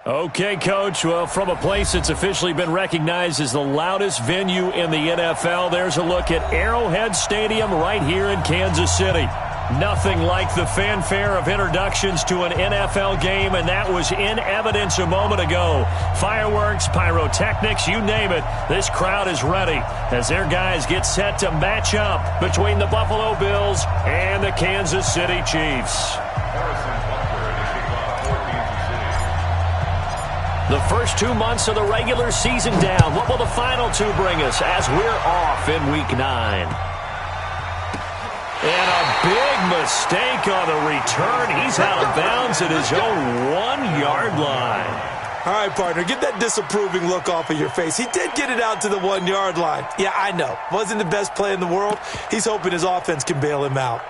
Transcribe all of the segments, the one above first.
Okay, Coach. Well, from a place that's officially been recognized as the loudest venue in the NFL, there's a look at Arrowhead Stadium right here in Kansas City. Nothing like the fanfare of introductions to an NFL game, and that was in evidence a moment ago. Fireworks, pyrotechnics, you name it. This crowd is ready as their guys get set to match up between the Buffalo Bills and the Kansas City Chiefs. The first 2 months of the regular season down. What will the final two bring us as we're off in Week 9? And a big mistake on the return. He's out of bounds at his own 1-yard line. All right, partner, get that disapproving look off of your face. He did get it out to the 1-yard line. Yeah, I know. Wasn't the best play in the world. He's hoping his offense can bail him out.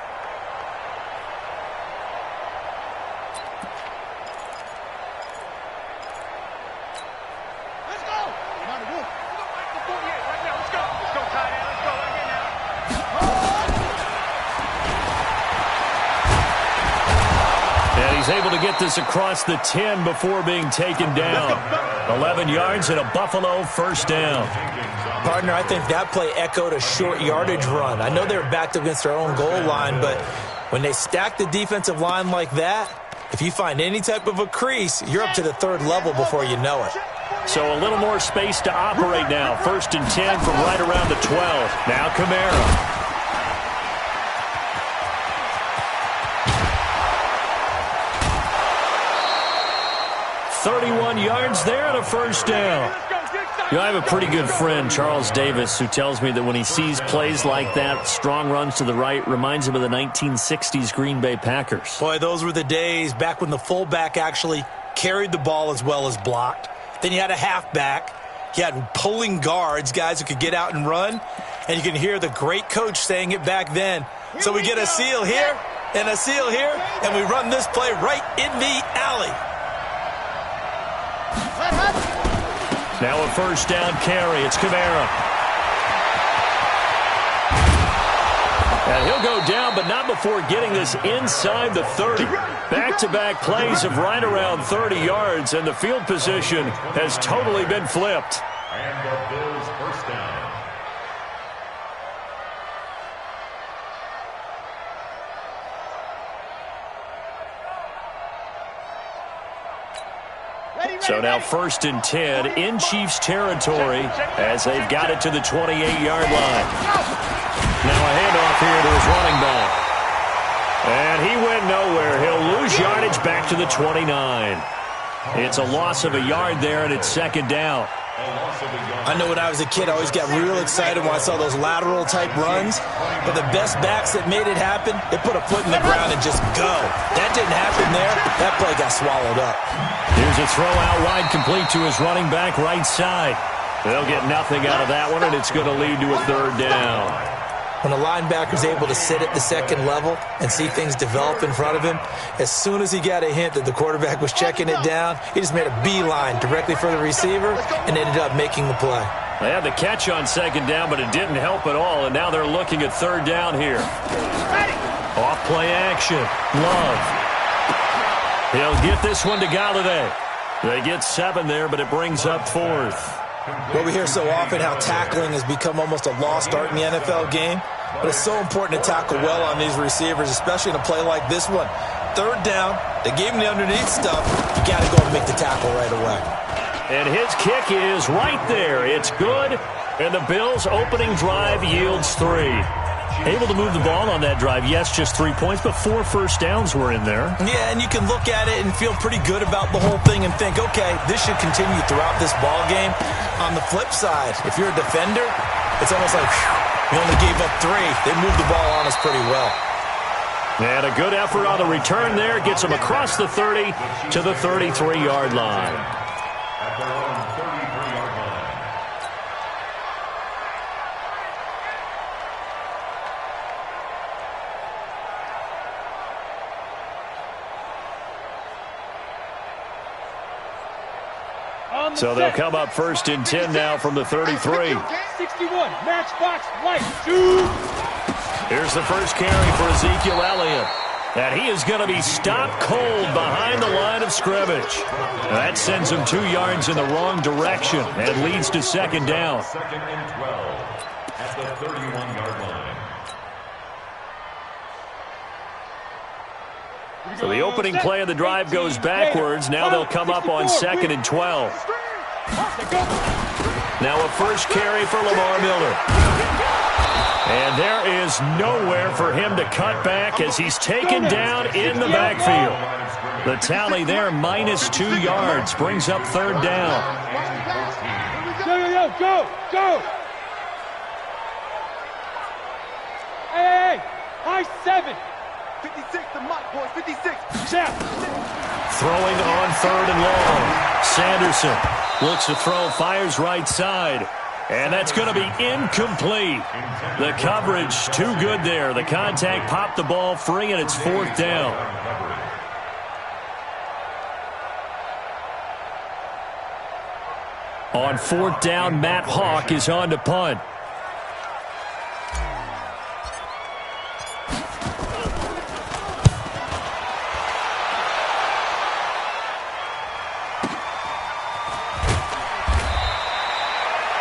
He's able to get this across the 10 before being taken down. 11 yards and a Buffalo first down. Partner, I think that play echoed a short yardage run. I know they were backed against their own goal line, but when they stack the defensive line like that, if you find any type of a crease, you're up to the third level before you know it. So a little more space to operate now. First and 10 from right around the 12. Now Kamara. 31 yards there and a first down. You know, I have a pretty good friend, Charles Davis, who tells me that when he sees plays like that, strong runs to the right, reminds him of the 1960s Green Bay Packers. Boy, those were the days back when the fullback actually carried the ball as well as blocked. Then you had a halfback. You had pulling guards, guys who could get out and run. And you can hear the great coach saying it back then. So we get a seal here and a seal here, and we run this play right in the alley. Now a first down carry. It's Kamara. And he'll go down, but not before getting this inside the 30. Back-to-back plays of right around 30 yards, and the field position has totally been flipped. And the Bills first down. So now first and 10 in Chiefs territory as they've got it to the 28-yard line. Now a handoff here to his running back. And he went nowhere. He'll lose yardage back to the 29. It's a loss of a yard there, and it's second down. I know when I was a kid, I always got real excited when I saw those lateral-type runs. But the best backs that made it happen, they put a foot in the ground and just go. That didn't happen there. That play got swallowed up. Here's a throw out wide, complete to his running back right side. They'll get nothing out of that one, and it's going to lead to a third down. When a linebacker's able to sit at the second level and see things develop in front of him, as soon as he got a hint that the quarterback was checking it down, he just made a beeline directly for the receiver and ended up making the play. They had the catch on second down, but it didn't help at all, and now they're looking at third down here. Off play action. Love. He'll get this one to Galladay. They get 7 there, but it brings up fourth. Well, we hear so often how tackling has become almost a lost art in the NFL game, but it's so important to tackle well on these receivers, especially in a play like this one. Third down, they gave him the underneath stuff. You got to go and make the tackle right away. And his kick is right there. It's good, and the Bills' opening drive yields 3. Able to move the ball on that drive. Yes, just 3 points, but 4 first downs were in there. Yeah, and you can look at it and feel pretty good about the whole thing and think, okay, this should continue throughout this ball game. On the flip side, if you're a defender, it's almost like, whew, we only gave up 3. They moved the ball on us pretty well. And a good effort on the return there. Gets them across the 30 to the 33-yard line. At their own 33-yard line. So they'll come up first and 10 now from the 33. 61, matchbox, light, 2. Here's the first carry for Ezekiel Elliott. And he is going to be stopped cold behind the line of scrimmage. That sends him 2 yards in the wrong direction and leads to second down. Second and 12 at the 31-yard line. So the opening play of the drive goes backwards. Now they'll come up on second and 12. Now a first carry for Lamar Miller. And there is nowhere for him to cut back as he's taken down in the backfield. The tally there, -2 yards, brings up third down. Go! Hey, high 7. 56, the mic, boys, 56. Throwing on third and long. Sanderson looks to throw, fires right side. And that's going to be incomplete. The coverage too good there. The contact popped the ball free, and it's fourth down. On fourth down, Matt Hawk is on to punt.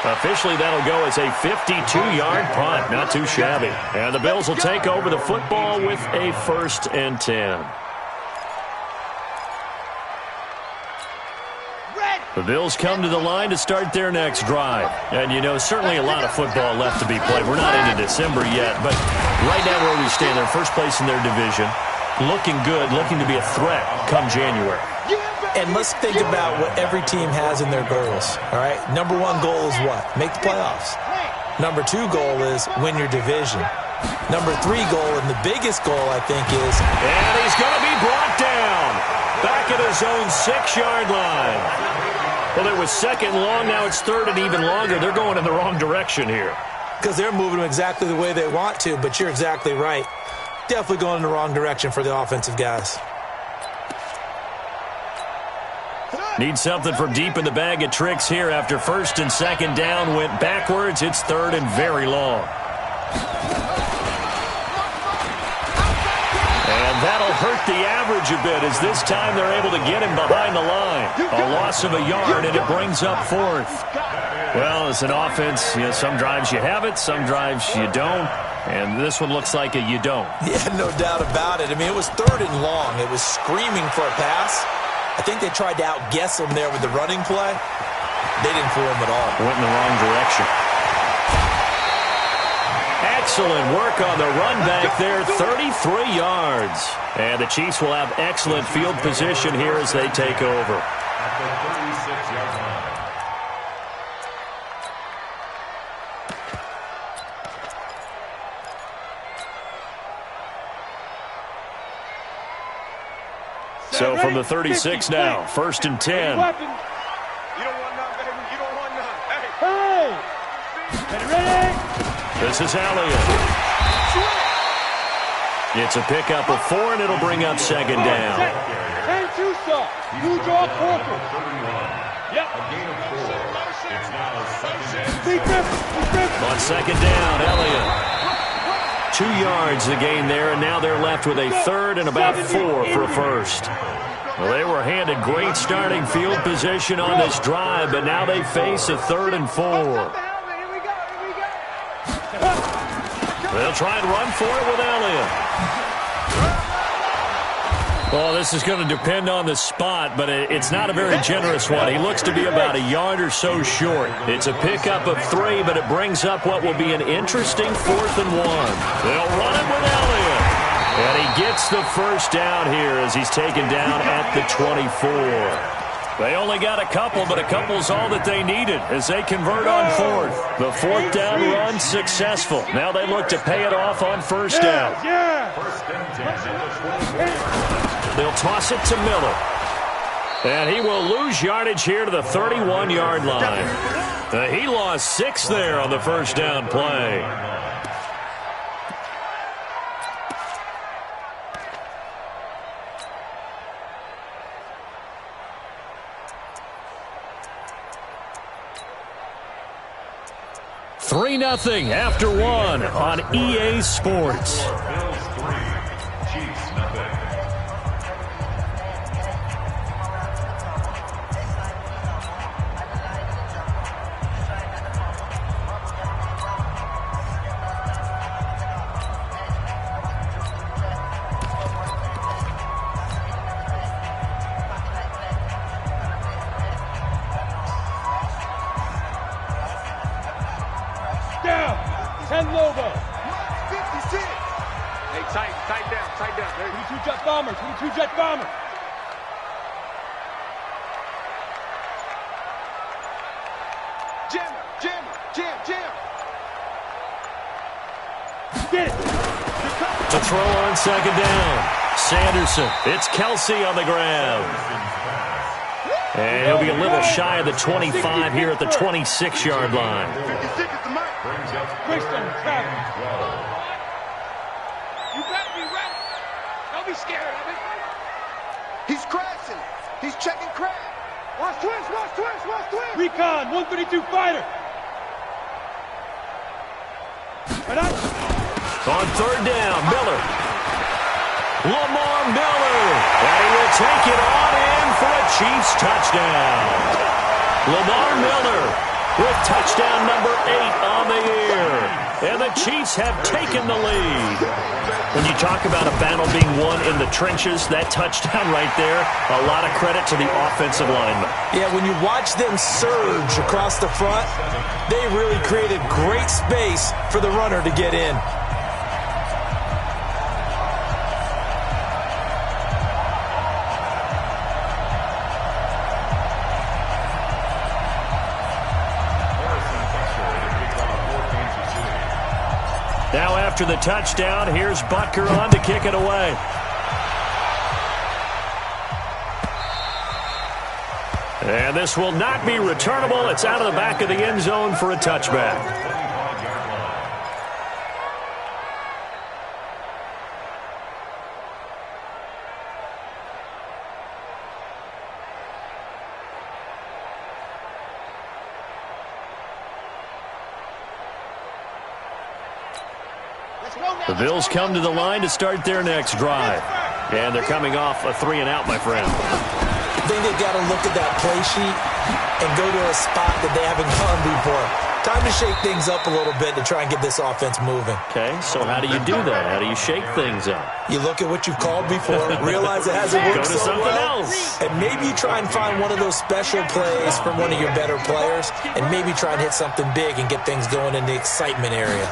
Officially, that'll go as a 52-yard punt. Not too shabby. And the Bills will take over the football with a 1st and 10. The Bills come to the line to start their next drive. And, you know, certainly a lot of football left to be played. We're not into December yet, but right now where we stand, they're first place in their division. Looking good, looking to be a threat come January. And let's think about what every team has in their goals, all right? Number 1 goal is what? Make the playoffs. Number 2 goal is win your division. Number 3 goal, and the biggest goal, I think, is... And he's going to be brought down back at his own 6-yard line. Well, it was second long. Now it's third and even longer. They're going in the wrong direction here. Because they're moving them exactly the way they want to, but you're exactly right. Definitely going in the wrong direction for the offensive guys. Need something from deep in the bag of tricks here after first and second down went backwards. It's third and very long. And that'll hurt the average a bit as this time they're able to get him behind the line. A loss of a yard, and it brings up fourth. Well, as an offense, you know, some drives you have it, some drives you don't. And this one looks like a you don't. Yeah, no doubt about it. I mean, it was third and long. It was screaming for a pass. I think they tried to outguess him there with the running play. They didn't fool him at all. Went in the wrong direction. Excellent work on the run back there, 33 yards. And the Chiefs will have excellent field position here as they take over. At the 36-yard line. So from the 36 now, 1st and 10. You don't want none, baby. You don't want none. Hey! Ready? This is Elliott. It's a pickup of 4, and it'll bring up second down. 10-2 stop. You draw quarter. Yep. A gain of 4. It's now second and... On second down, Elliott. 2 yards the gain there, and now they're left with a third and about 4 for a first. Well, they were handed great starting field position on this drive, but now they face a 3rd and 4. They'll try and run for it with Elliott. Well, this is going to depend on the spot, but it's not a very generous one. He looks to be about a yard or so short. It's a pickup of 3, but it brings up what will be an interesting 4th and 1. They'll run it with Elliott. And he gets the first down here as he's taken down at the 24. They only got a couple, but a couple's all that they needed as they convert on 4th. The 4th down run successful. Now they look to pay it off on 1st down. First and 10 at the 20. They'll toss it to Miller. And he will lose yardage here to the 31-yard line. He lost 6 there on the first down play. Three 0 after 1 on EA Sports. Bills 3, Chiefs nothing. 10 logo. 56. Hey, tighten down. There you 22 jet bomber, 22 jet bomber. Jam. Get it. To throw on second down. Sanderson. It's Kelsey on the ground. And he'll be a little shy of the 25 here at the 26-yard line. 56 is the mark. Christian, Travis. You better be ready. Don't be scared of it. He's crashing. He's checking crash. Watch twist. Recon, 132 fighter. Right up. On third down, Miller. Lamar Miller. And he will take it on in for a Chiefs touchdown. Lamar Miller with touchdown number 8 on the year. And the Chiefs have taken the lead. When you talk about a battle being won in the trenches, that touchdown right there, a lot of credit to the offensive linemen. Yeah, when you watch them surge across the front, they really created great space for the runner to get in. Now after the touchdown, here's Butker on to kick it away. And this will not be returnable. It's out of the back of the end zone for a touchback. The Bills come to the line to start their next drive. And they're coming off a 3-and-out, my friend. I think they've got to look at that play sheet and go to a spot that they haven't gone before. Time to shake things up a little bit to try and get this offense moving. Okay, so how do you do that? How do you shake things up? You look at what you've called before, realize it hasn't worked Go to so something well, else. and maybe you try and find one of those special plays from one of your better players, and maybe try and hit something big and get things going in the excitement area.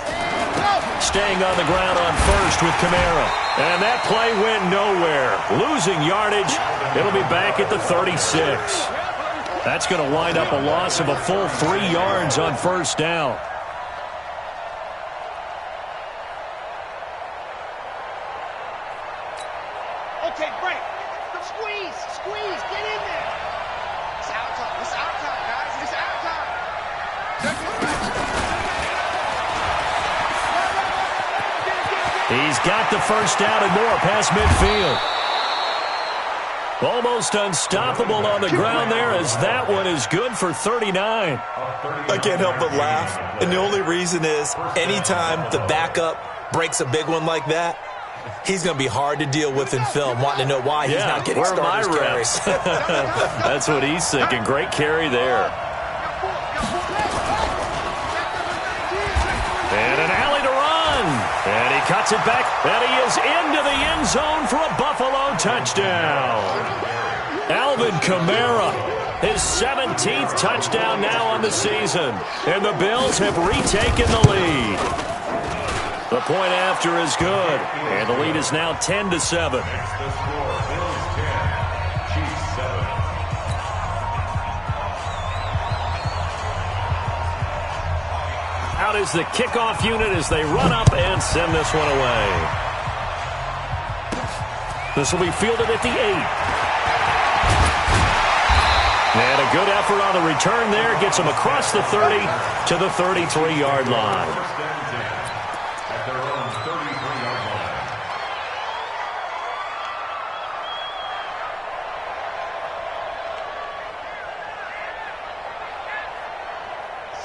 Staying on the ground on first with Kamara. And that play went nowhere. Losing yardage. It'll be back at the 36. That's going to wind up a loss of a full 3 yards on first down. Okay, break. Squeeze. Get in there. It's our time, guys. It's our time. He's got the first down and more past midfield. Almost unstoppable on the ground there as that one is good for 39. I can't help but laugh, and the only reason is anytime the backup breaks a big one like that, he's going to be hard to deal with in film, wanting to know why he's not getting where are my starters reps? carries. That's what he's thinking. Great carry there. And an alley to run. And he cuts it back. And he is into the end zone for a Buffalo touchdown. Alvin Kamara, his 17th touchdown now on the season. And the Bills have retaken the lead. The point after is good. And the lead is now 10-7. Out is the kickoff unit as they run up and send this one away. This will be fielded at the 8. And a good effort on the return there. Gets him across the 30 to the 33-yard line.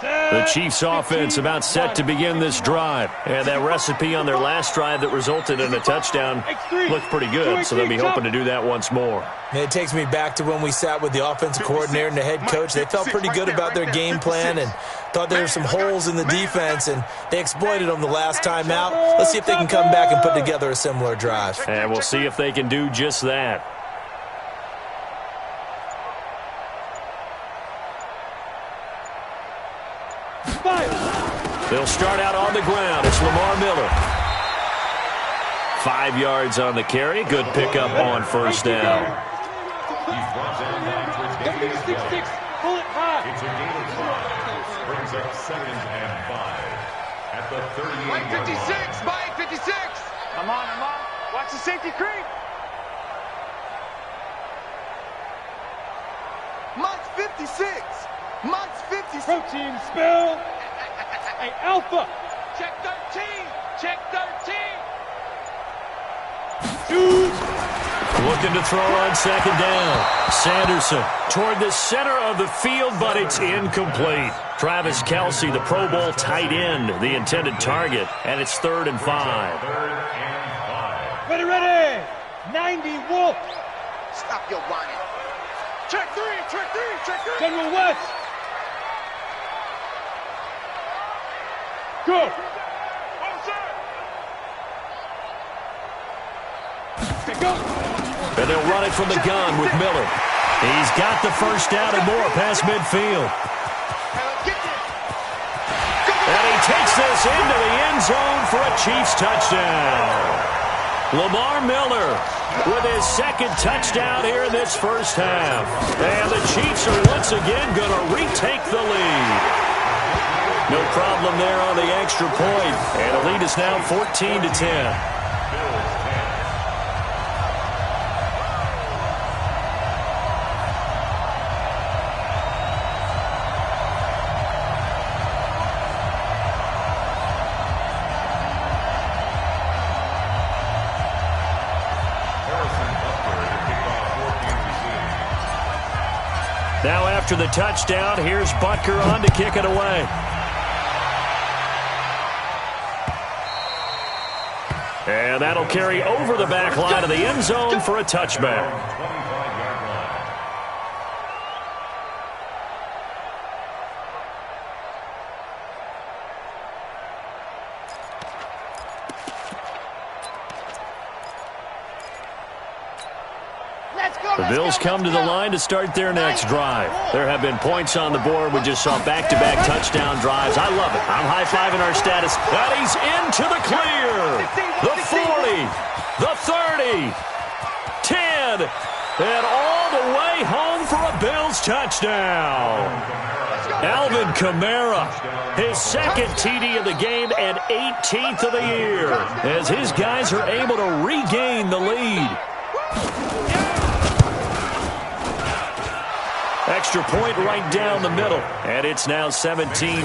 The Chiefs offense about set to begin this drive. And that recipe on their last drive that resulted in a touchdown looked pretty good, so they'll be hoping to do that once more. And it takes me back to when we sat with the offensive coordinator and the head coach. They felt pretty good about their game plan and thought there were some holes in the defense, and they exploited them the last time out. Let's see if they can come back and put together a similar drive. And we'll see if they can do just that. They'll start out on the ground. It's Lamar Miller. 5 yards on the carry. Good pickup on first down. He's brought down by Tre'Davious White. Pull it high. It's a gain of 5. Brings up 2nd and 5 at the 38-yard Mike 56, line. Mike 56. I'm on. Watch the safety creep. Mike's 56. Mike's 56. Protein spill. Hey, Alpha. Check 13. Check 13. Shoot. Looking to throw on second down. Sanderson toward the center of the field, but it's incomplete. Travis Kelce, the Pro Bowl tight end, the intended target, and it's 3rd and 5. 3rd and 5. Ready. 90 Wolf. Stop your whining. Check 3. General West. Go. Go. And they'll run it from the gun with Miller. He's got the first down and more past midfield. And he takes this into the end zone for a Chiefs touchdown. Lamar Miller with his 2nd touchdown here in this first half. And the Chiefs are once again going to retake the lead. No problem there on the extra point. And the lead is now 14-10. Now after the touchdown, here's Butker on to kick it away. And that'll carry over the back line of the end zone for a touchback. 25-yard line. The Bills come to the line to start their next drive. There have been points on the board. We just saw back-to-back touchdown drives. I love it. I'm high-fiving our status. And he's into the clear. The 40, the 30, 10, and all the way home for a Bills touchdown. Alvin Kamara, his 2nd TD of the game and 18th of the year, as his guys are able to regain the lead. Extra point right down the middle, and it's now 17-14. 17,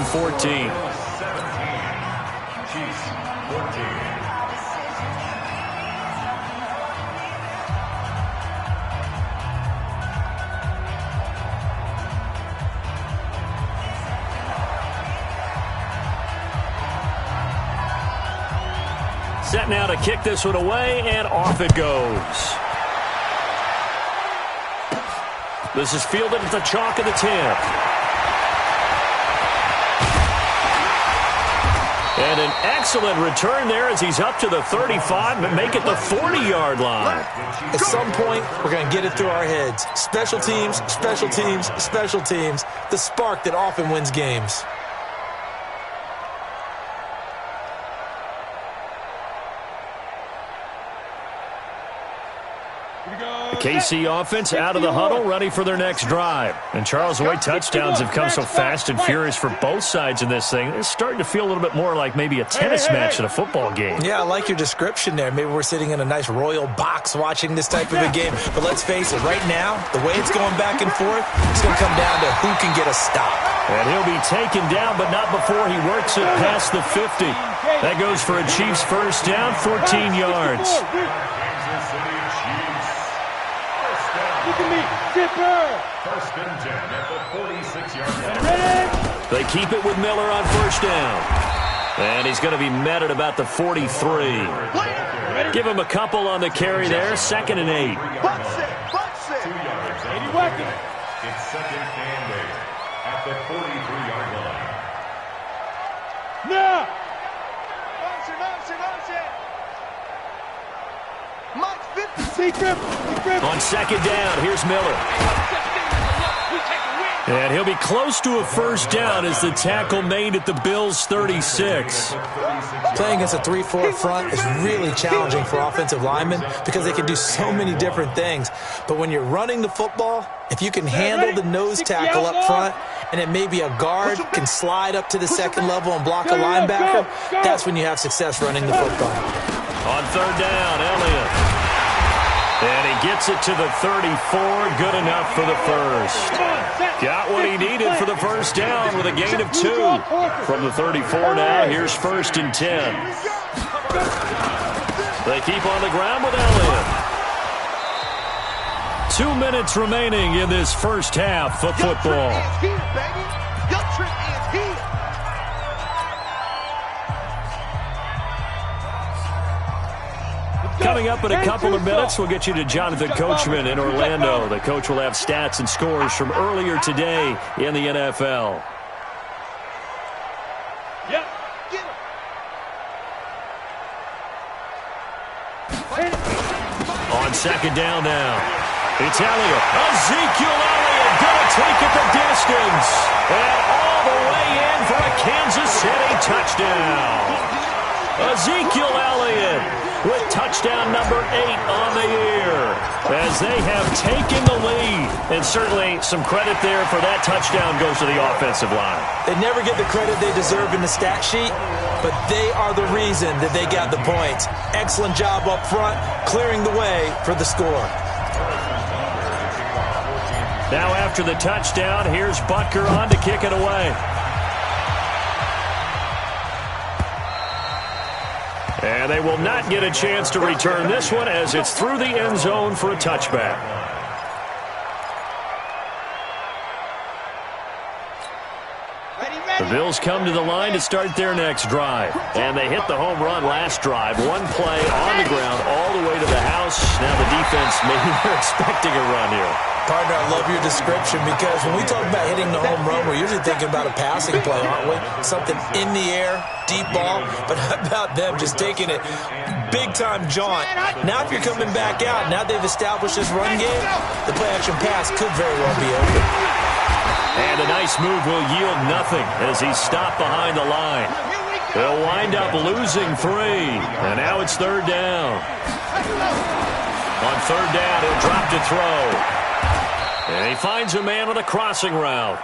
Chiefs 14. Set now to kick this one away, and off it goes. This is fielded at the chalk of the 10. And an excellent return there as he's up to the 35, but make it the 40-yard line. At some point, we're going to get it through our heads. Special teams, special teams, special teams. The spark that often wins games. KC offense out of the huddle, ready for their next drive. And Charles, the way touchdowns have come so fast and furious for both sides in this thing, it's starting to feel a little bit more like maybe a tennis match than a football game. Yeah, I like your description there. Maybe we're sitting in a nice royal box watching this type of a game. But let's face it, right now, the way it's going back and forth, it's going to come down to who can get a stop. And he'll be taken down, but not before he works it past the 50. That goes for a Chiefs first down, 14 yards. Kansas City Chiefs. Look at me, Zipper. 1st and 10 at the 46-yard line. They keep it with Miller on first down. And he's going to be met at about the 43. Give him a couple on the carry there, 2nd and 8. Box it. 2 yards. 80 Watkins. It's 2nd and 8 at the 43-yard line. Now. Mike 50. Secret. On 2nd down, here's Miller. We take a win. And he'll be close to a first down as the tackle made at the Bills' 36. Playing against a 3-4 front is really challenging for offensive linemen because they can do so many different things. But when you're running the football, if you can handle the nose tackle up front, and it may be a guard can slide up to the second level and block a linebacker, that's when you have success running the football. On third down, Elliott. And he gets it to the 34, good enough for the first. Got what he needed for the first down with a gain of 2. From the 34 now, here's 1st and 10. They keep on the ground with Elliott. 2 minutes remaining in this first half of football. Coming up in a couple of minutes, we'll get you to Jonathan Coachman in Orlando. The coach will have stats and scores from earlier today in the NFL. Yep. On second down now, it's Elliott. Ezekiel Elliott going to take it the distance. And all the way in for a Kansas City touchdown. Ezekiel Elliott with touchdown number 8 on the year as they have taken the lead. And certainly some credit there for that touchdown goes to the offensive line. They never get the credit they deserve in the stat sheet, but they are the reason that they got the points. Excellent job up front, clearing the way for the score. Now after the touchdown, here's Butker on to kick it away. And they will not get a chance to return this one as it's through the end zone for a touchback. The Bills come to the line to start their next drive. And they hit the home run last drive. One play on the ground all the way to the house. Now the defense, maybe they're expecting a run here. Partner, I love your description because when we talk about hitting the home run, we're usually thinking about a passing play, aren't we? Something in the air, deep ball. But how about them just taking it big-time jaunt? Now if you're coming back out, now they've established this run game, the play-action pass could very well be open. And a nice move will yield nothing as he's stopped behind the line. They'll wind up losing 3. And now it's third down. On third down, he'll drop to throw. And he finds a man on a crossing route.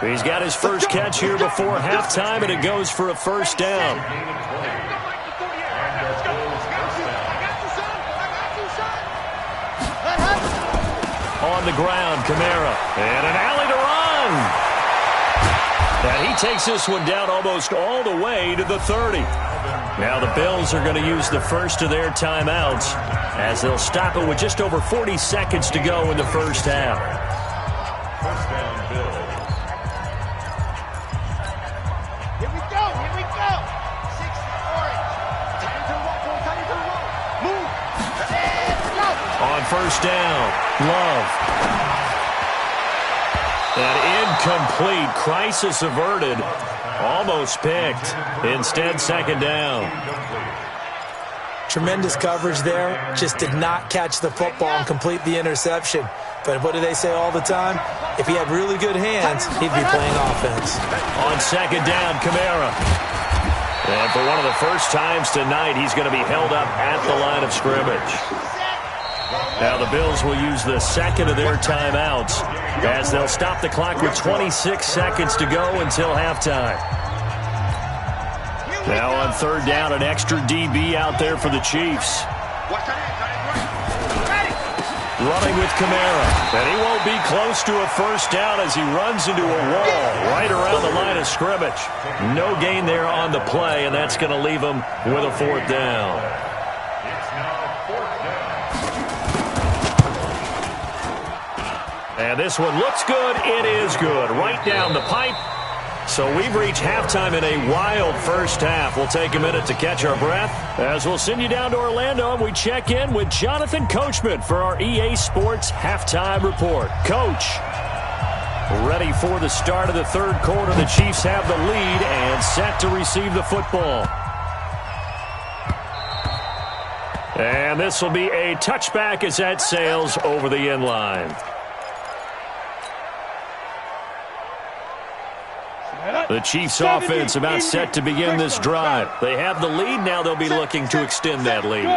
He's got his first catch here before halftime, and it goes for a first down. On the ground, Kamara. And an alley to run. And he takes this one down almost all the way to the 30. Now the Bills are going to use the first of their timeouts as they'll stop it with just over 40 seconds to go in the first half. First down, Bills. Here we go. 6 orange. Time to roll. Move. And go. On first down, Love. An incomplete, crisis averted. Almost picked. Instead, second down. Tremendous coverage there. Just did not catch the football and complete the interception. But what do they say all the time? If he had really good hands, he'd be playing offense. On second down, Kamara. And for one of the first times tonight, he's going to be held up at the line of scrimmage. Now the Bills will use the second of their timeouts as they'll stop the clock with 26 seconds to go until halftime. Now on third down, an extra DB out there for the Chiefs. Running with Kamara. And he won't be close to a first down as he runs into a wall right around the line of scrimmage. No gain there on the play, and that's going to leave him with a fourth down. It's now fourth down. And this one looks good. It is good. Right down the pipe. So we've reached halftime in a wild first half. We'll take a minute to catch our breath as we'll send you down to Orlando and we check in with Jonathan Coachman for our EA Sports Halftime Report. Coach, ready for the start of the third quarter. The Chiefs have the lead and set to receive the football. And this will be a touchback as that sails over the end line. The Chiefs offense about set to begin this drive. They have the lead. Now they'll be looking to extend that lead.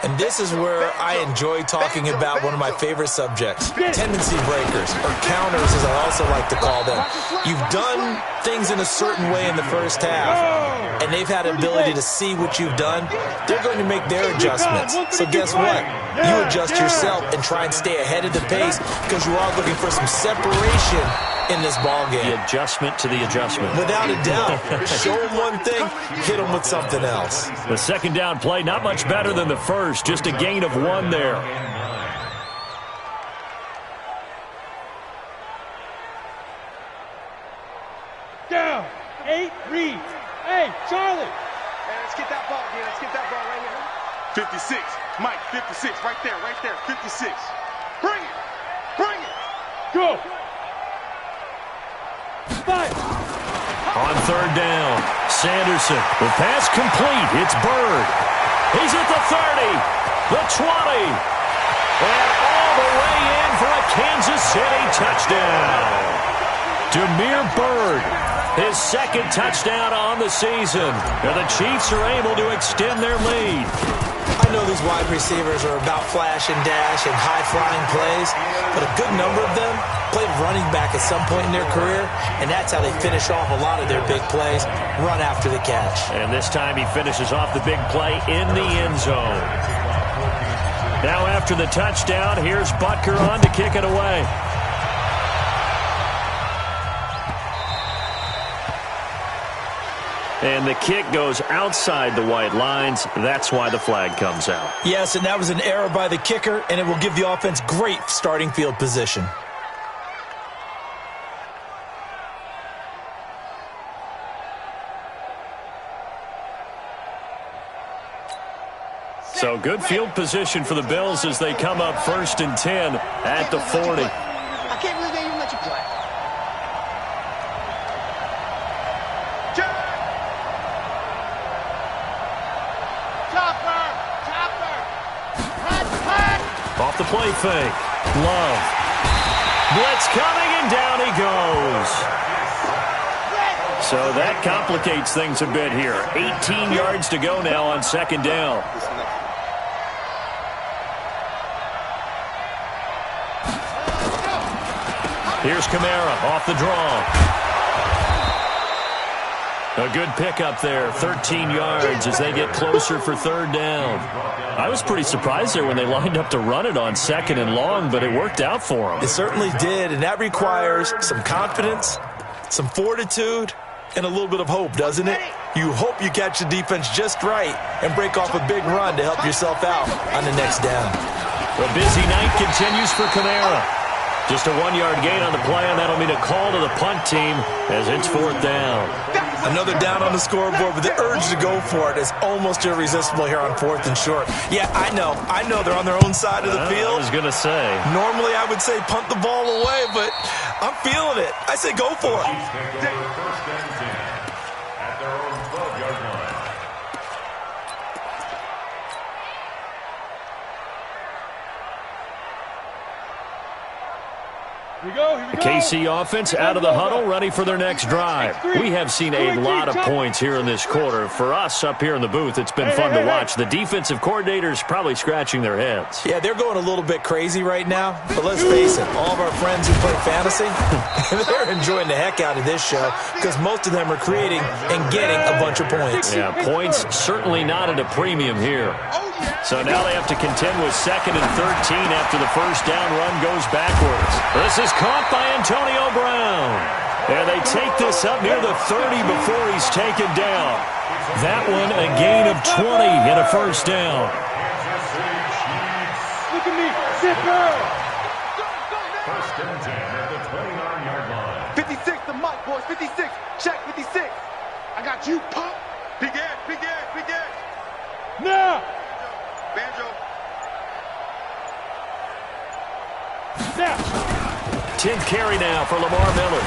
And this is where I enjoy talking about one of my favorite subjects, tendency breakers, or counters as I also like to call them. You've done things in a certain way in the first half, and they've had the ability to see what you've done. They're going to make their adjustments. So guess what? You adjust yourself and try and stay ahead of the pace because you are looking for some separation in this ball game. The adjustment to the adjustment. Without a doubt. Show them one thing, hit them with something else. The second down play, not much better than the first. Just a gain of 1 there. Down. 8 reads. Hey, Charlie. Hey, let's get that ball, dude. Let's get that ball right here. 56. Mike, 56. Right there, 56. Bring it. Bring it. Go. 5. On third down, Sanderson. The pass complete. It's Bird. He's at the 30, the 20, and all the way in for a Kansas City touchdown. Demir Bird, his second touchdown on the season. And the Chiefs are able to extend their lead. I know these wide receivers are about flash and dash and high-flying plays, but a good number of them played running back at some point in their career, and that's how they finish off a lot of their big plays, run after the catch. And this time he finishes off the big play in the end zone. Now after the touchdown, here's Butker on to kick it away. And the kick goes outside the white lines. That's why the flag comes out. Yes, and that was an error by the kicker, and it will give the offense great starting field position. So good field position for the Bills as they come up 1st and 10 at the 40. I can't believe they even let you play. Off the play fake. Love. Blitz coming, and down he goes. So that complicates things a bit here. 18 yards to go now on second down. Here's Kamara off the draw. A good pickup there, 13 yards as they get closer for third down. I was pretty surprised there when they lined up to run it on 2nd and long, but it worked out for them. It certainly did, and that requires some confidence, some fortitude, and a little bit of hope, doesn't it? You hope you catch the defense just right and break off a big run to help yourself out on the next down. The busy night continues for Kamara. Just a 1-yard gain on the play, and that'll mean a call to the punt team as it's 4th down. Another down on the scoreboard, but the urge to go for it is almost irresistible here on 4th and short. Yeah, I know they're on their own side of the field. I was going to say. Normally I would say punt the ball away, but I'm feeling it. I say go for it. At their own 12-yard line. Here we go. The KC offense out of the huddle, ready for their next drive. We have seen a lot of points here in this quarter. For us up here in the booth, it's been fun to watch. The defensive coordinators probably scratching their heads. Yeah, they're going a little bit crazy right now, but let's face it, all of our friends who play fantasy, they're enjoying the heck out of this show because most of them are creating and getting a bunch of points. Yeah, points certainly not at a premium here. So now they have to contend with 2nd and 13 after the first down run goes backwards. This is caught by Antonio Brown. And they take this up near the 30 before he's taken down. That one a gain of 20 and a first down. Look at me, zipper. 1st and 10 at the 29-yard line. 56, the mic, boys. 56. Check 56. I got you, pump. Big Ed, Big Ed, Big Ed. Now. Banjo. Now. 10th carry now for Lamar Miller.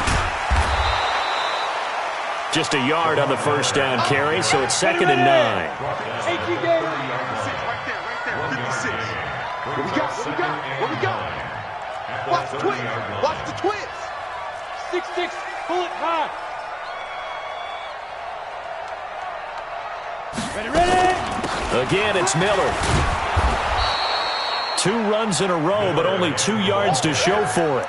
Just a yard on the first down carry, so it's 2nd and 9. Hey, Right there, right there. 56. What we got? What we got? What we got? Watch the twins. Watch the twins. 6-6, pull it high. Again, it's Miller. 2 runs in a row, but only 2 yards to show for it.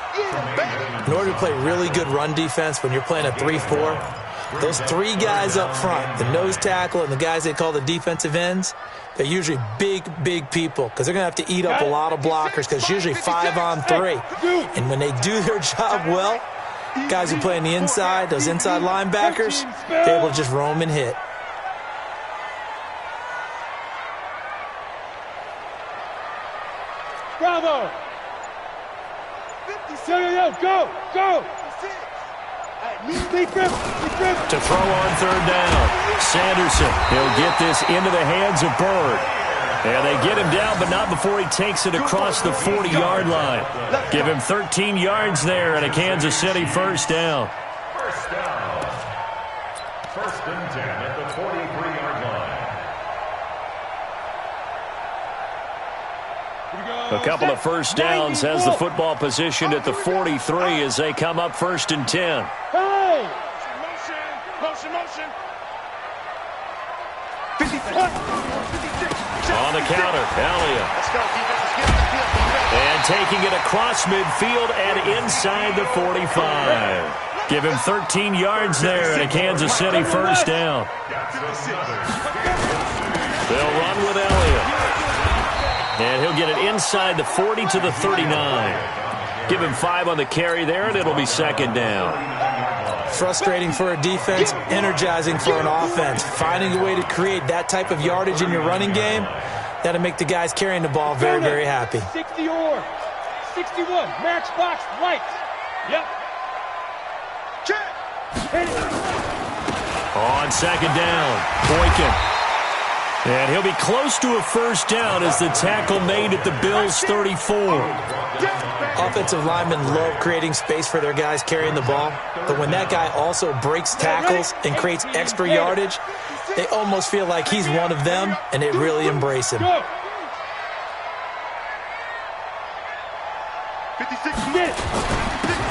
In order to play really good run defense when you're playing a 3-4, those 3 guys up front, the nose tackle and the guys they call the defensive ends, they're usually big, big people because they're going to have to eat up a lot of blockers because it's usually 5 on 3. And when they do their job well, guys who play on the inside, those inside linebackers, they're able to just roam and hit. Bravo! Go! To throw on 3rd down. Sanderson, he'll get this into the hands of Bird. And they get him down, but not before he takes it across the 40-yard line. Give him 13 yards there and a Kansas City 1st down. First and 10 at the 43-yard line. A couple of 1st downs has the football positioned at the 43 as they come up 1st and 10. Hey! Motion. 56. On the counter, Elliott. And taking it across midfield and inside the 45. Give him 13 yards there and a Kansas City 1st down. They'll run with Elliott. And he'll get it inside the 40 to the 39. Give him 5 on the carry there, and it'll be 2nd down. Frustrating for a defense, energizing for an offense. Finding a way to create that type of yardage in your running game, that'll make the guys carrying the ball very, very happy. 60 or 61, matchbox right. Yep. Check. On 2nd down, Boykin. And he'll be close to a 1st down as the tackle made at the Bills' 34. Offensive linemen love creating space for their guys carrying the ball, but when that guy also breaks tackles and creates extra yardage, they almost feel like he's one of them, and they really embrace him. 56.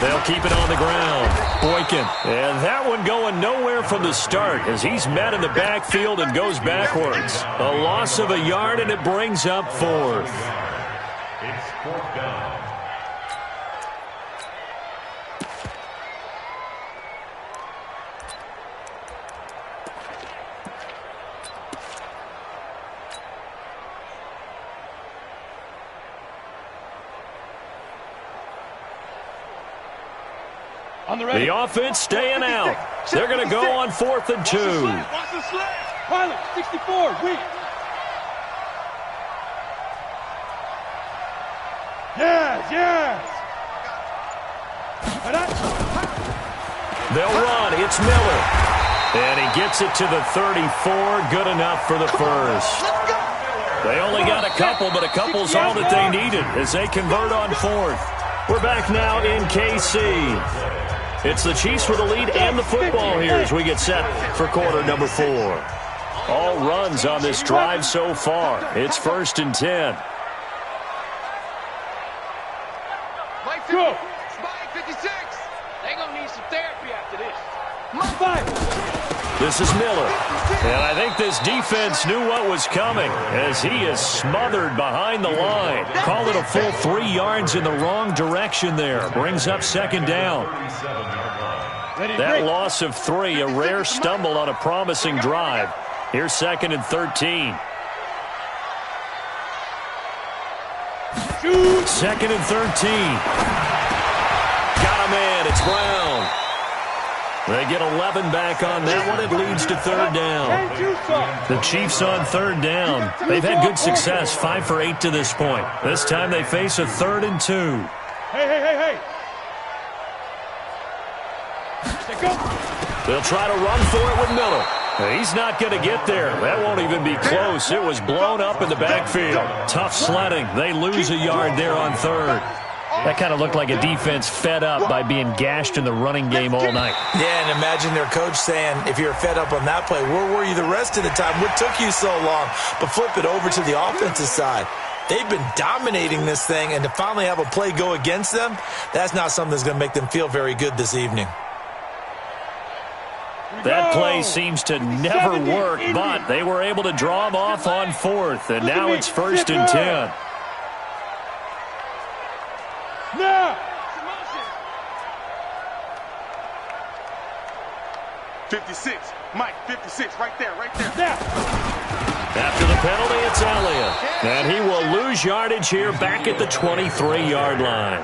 They'll keep it on the ground. Boykin. And that one going nowhere from the start as he's met in the backfield and goes backwards. A loss of a yard, and it brings up 4th. It's 4th down. The offense staying out. They're going to go on 4th and 2. Pilot, 64, weak. Yes. They'll run. It's Miller. And he gets it to the 34. Good enough for the 1st. They only got a couple, but a couple's all that they needed as they convert on 4th. We're back now in KC. It's the Chiefs with the lead and the football here as we get set for quarter number 4. All runs on this drive so far. It's 1st and 10. Go. Spike 56. They're going to need some therapy after this. This is Miller. And I think this defense knew what was coming as he is smothered behind the line. Call it a full 3 yards in the wrong direction there. Brings up 2nd down. That loss of 3, a rare stumble on a promising drive. Here's 2nd and 13. 2nd and 13. Got a man. It's Brown. They get 11 back on that one. It leads to 3rd down. The Chiefs on 3rd down. They've had good success, 5 for 8 to this point. This time they face a 3rd and 2. Hey. They'll try to run for it with Miller. He's not going to get there. That won't even be close. It was blown up in the backfield. Tough sledding. They lose a yard there on 3rd. That kind of looked like a defense fed up by being gashed in the running game all night. Yeah, and imagine their coach saying, if you're fed up on that play, where were you the rest of the time? What took you so long? But flip it over to the offensive side. They've been dominating this thing, and to finally have a play go against them, that's not something that's going to make them feel very good this evening. That play seems to never work, but they were able to draw him off on 4th, and now it's 1st and 10. Now. 56. Mike, 56. Right there. Now. After the penalty, it's Elliott. And he will lose yardage here back at the 23-yard line.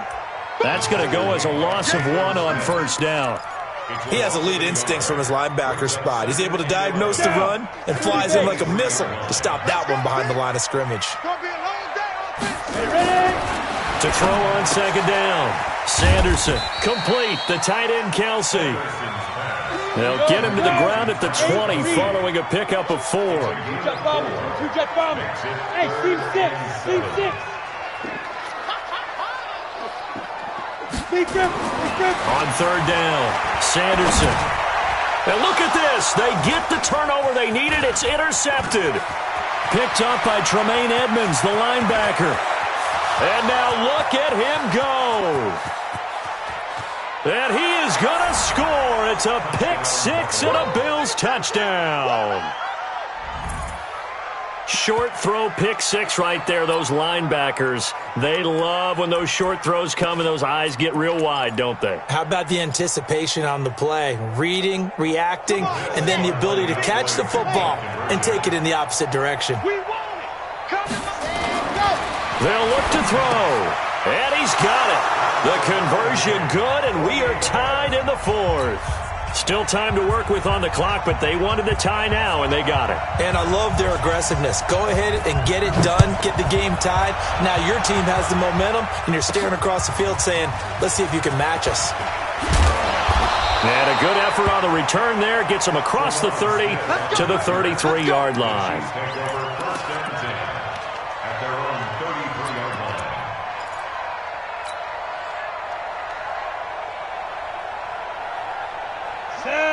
That's going to go as a loss of 1 on 1st down. He has elite instincts from his linebacker spot. He's able to diagnose the run and flies in like a missile to stop that one behind the line of scrimmage. To throw on 2nd down. Sanderson, complete. The tight end, Kelsey. They'll get him to the ground at the 20 following a pickup of 4. Two-jet bombing. Hey, Steve 6. On 3rd down, Sanderson. And look at this. They get the turnover they needed. It's intercepted. Picked up by Tremaine Edmonds, the linebacker. And now look at him go. And he is going to score. It's a pick 6 and a Bills touchdown. Short throw, pick 6 right there. Those linebackers, they love when those short throws come and those eyes get real wide, don't they? How about the anticipation on the play? Reading, reacting, and then the ability to catch the football and take it in the opposite direction. They'll look to throw, and he's got it. The conversion good, and we are tied in the 4th. Still time to work with on the clock, but they wanted the tie now, and they got it. And I love their aggressiveness. Go ahead and get it done, get the game tied. Now your team has the momentum, and you're staring across the field saying, let's see if you can match us. And a good effort on the return there. Gets them across the 30 to the 33-yard line.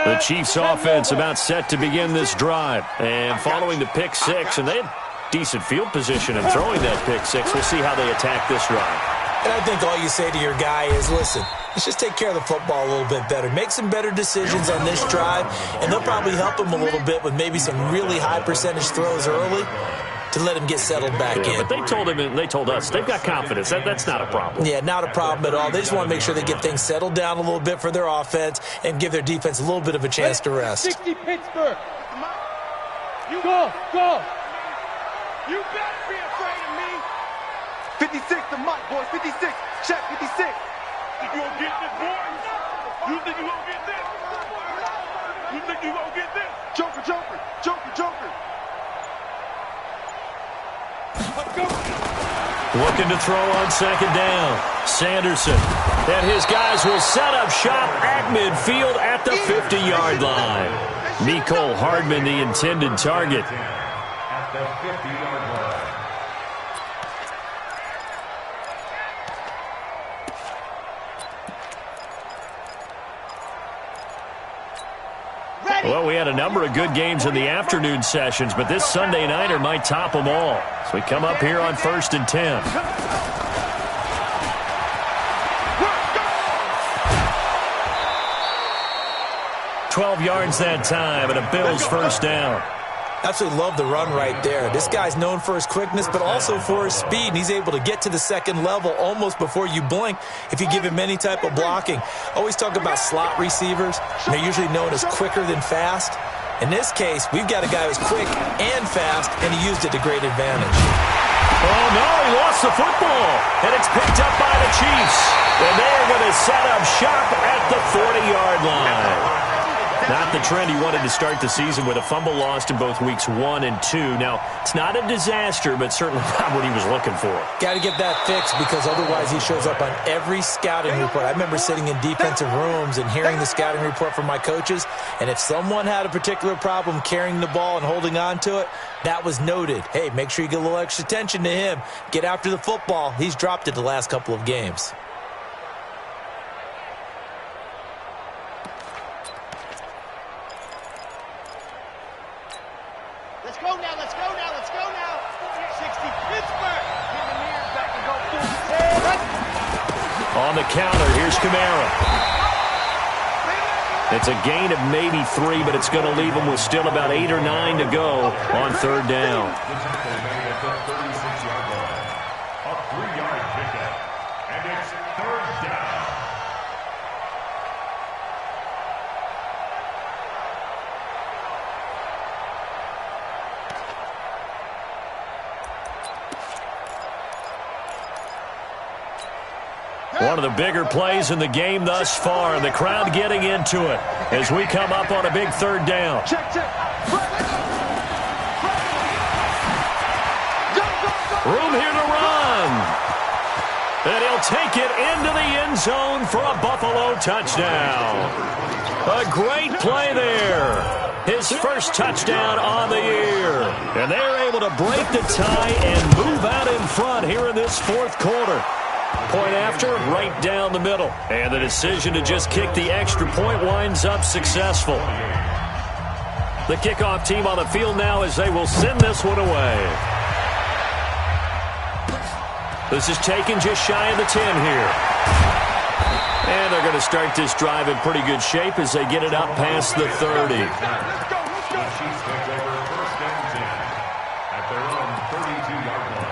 The Chiefs offense about set to begin this drive. And following the pick 6, and they had decent field position in throwing that pick 6. We'll see how they attack this drive. And I think all you say to your guy is, listen, let's just take care of the football a little bit better. Make some better decisions on this drive, and they'll probably help him a little bit with maybe some really high percentage throws early to let him get settled back in. But they told him, and they told us, they've got confidence. That's not a problem. Yeah, not a problem at all. They just want to make sure they get things settled down a little bit for their offense and give their defense a little bit of a chance to rest. 60 Pittsburgh. You go. You better be afraid of me. 56 to Mike, boys. 56. Check 56. Think you gonna get this, boys? You think you gonna get this? You think you gonna get this? Joker. Looking to throw on 2nd down. Sanderson. And his guys will set up shop at midfield at the 50-yard line. Mecole Hardman, the intended target. At the 50-yard line. Well, we had a number of good games in the afternoon sessions, but this Sunday nighter might top them all. So we come up here on 1st and 10. 12 yards that time, and a Bills first down. Absolutely love the run right there. This guy's known for his quickness, but also for his speed. And he's able to get to the second level almost before you blink if you give him any type of blocking. Always talk about slot receivers. They're usually known as quicker than fast. In this case, we've got a guy who's quick and fast, and he used it to great advantage. Oh, no, he lost the football. And it's picked up by the Chiefs. And they're going to set up shop at the 40-yard line. Not the trend he wanted to start the season with a fumble lost in both weeks 1 and 2. Now, it's not a disaster, but certainly not what he was looking for. Got to get that fixed because otherwise he shows up on every scouting report. I remember sitting in defensive rooms and hearing the scouting report from my coaches, and if someone had a particular problem carrying the ball and holding on to it, that was noted. Hey, make sure you get a little extra attention to him. Get after the football. He's dropped it the last couple of games. Let's go now. 60 Pittsburgh. Get the mirrors back and go full. On the counter, here's Kamara. It's a gain of maybe 3, but it's going to leave them with still about 8 or 9 to go on third down. The tackle made at the 36-yard line. A 3-yard pickup. And it's third down. One of the bigger plays in the game thus far, and the crowd getting into it as we come up on a big third down. Room here to run. And he'll take it into the end zone for a Buffalo touchdown. A great play there. His first touchdown on the year. And they're able to break the tie and move out in front here in this fourth quarter. Point after, right down the middle. And the decision to just kick the extra point winds up successful. The kickoff team on the field now as they will send this one away. This is taken just shy of the 10 here. And they're going to start this drive in pretty good shape as they get it up past the 30. At their own 32-yard line.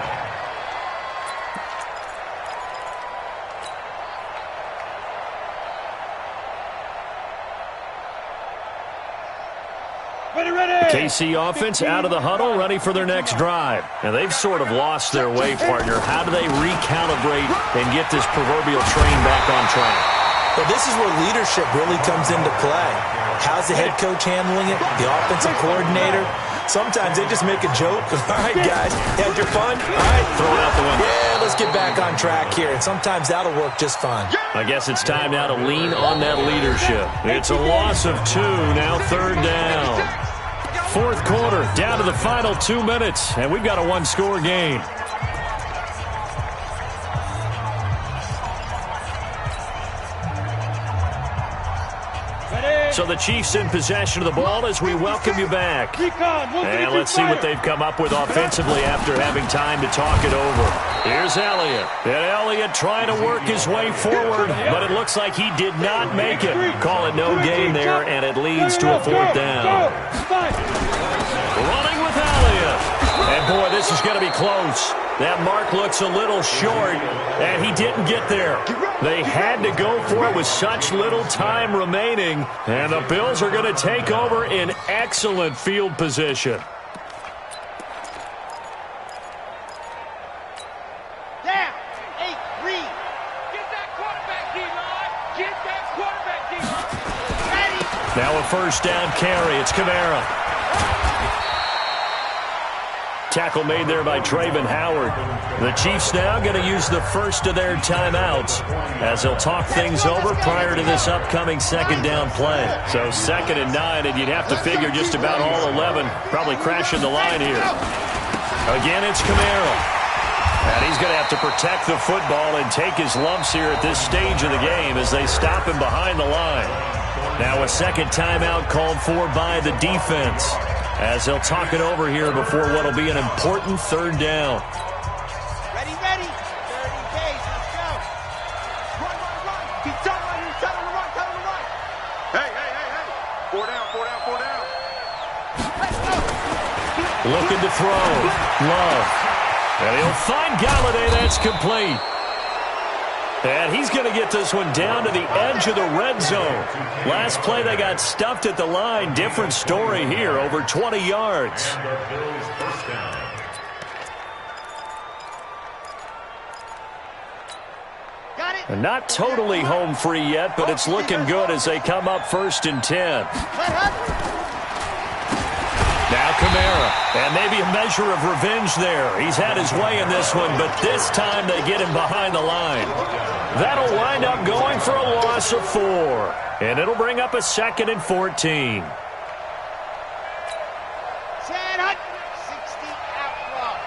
KC offense out of the huddle, ready for their next drive. And they've sort of lost their way, partner. How do they recalibrate and get this proverbial train back on track? Well, this is where leadership really comes into play. How's the head coach handling it? The offensive coordinator? Sometimes they just make a joke. All right, guys, had your fun? All right, throw it out the window. Yeah, let's get back on track here. And sometimes that'll work just fine. I guess it's time now to lean on that leadership. It's a loss of 2, now third down. Fourth quarter, down to the final 2 minutes, and we've got a one-score game. So the Chiefs in possession of the ball as we welcome you back. And let's see what they've come up with offensively after having time to talk it over. Here's Elliott. And Elliott trying to work his way forward, but it looks like he did not make it. Call it no gain there, and it leads to a fourth down. Running with Elliott. And boy, this is going to be close. That mark looks a little short, and he didn't get there. They had to go for it with such little time remaining, and the Bills are going to take over in excellent field position. Down, 8-3. Get that quarterback, D-line. Get that quarterback, D-line. Ready. Now a first down carry. It's Kamara. Tackle made there by Trayvon Howard. The Chiefs now going to use the first of their timeouts as they'll talk things over prior to this upcoming second down play. So 2nd and 9, and you'd have to figure just about all 11 probably crashing the line here. Again, it's Kamara. And he's going to have to protect the football and take his lumps here at this stage of the game as they stop him behind the line. Now a second timeout called for by the defense, as they'll talk it over here before what will be an important third down. Ready, ready. 30 days, let's go. Run. He's telling right here. Tell him to run. Hey. 4 down. Let's go. Looking to throw. Love. And he'll find Galladay. That's complete. And he's going to get this one down to the edge of the red zone. Last play, they got stuffed at the line. Different story here, over 20 yards. Got it. And not totally home free yet, but it's looking good as they come up 1st and 10. Now Kamara, and maybe a measure of revenge there. He's had his way in this one, but this time they get him behind the line. That'll wind up going for a loss of 4, and it'll bring up a 2nd and 14. Set up. 60 outlaw.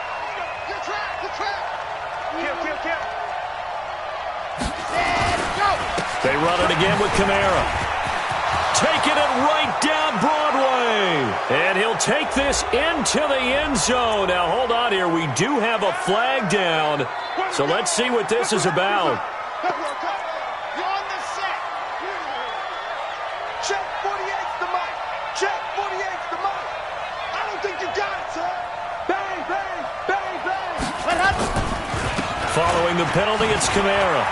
Good trap. Set, go. They run it again with Kamara. Taking it right down Broadway. And he'll take this into the end zone. Now, hold on here. We do have a flag down. So let's see what this is about. You're on the set. Check. Following the penalty, it's Kamara.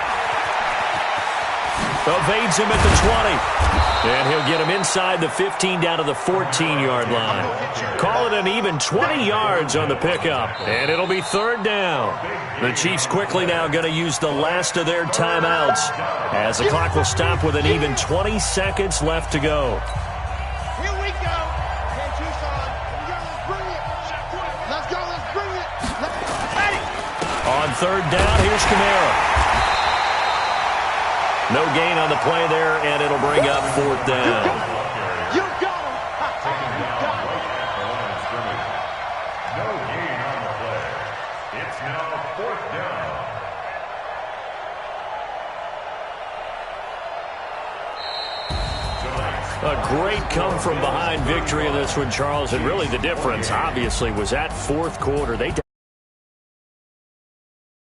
Evades him at the 20. And he'll get him inside the 15 down to the 14-yard line. Call it an even 20 yards on the pickup. And it'll be third down. The Chiefs quickly now going to use the last of their timeouts as the clock will stop with an even 20 seconds left to go. Here we go. Okay, Tucson. Let's bring it. Let's go. Let's bring it. Ready. On third down, here's Kamara. No gain on the play there, and it'll bring up fourth down. You got him. Taken down right at the line of scrimmage. No gain on the play. It's now fourth down. A great come-from-behind victory in this one, Charles, and really the difference, obviously, was that fourth quarter. They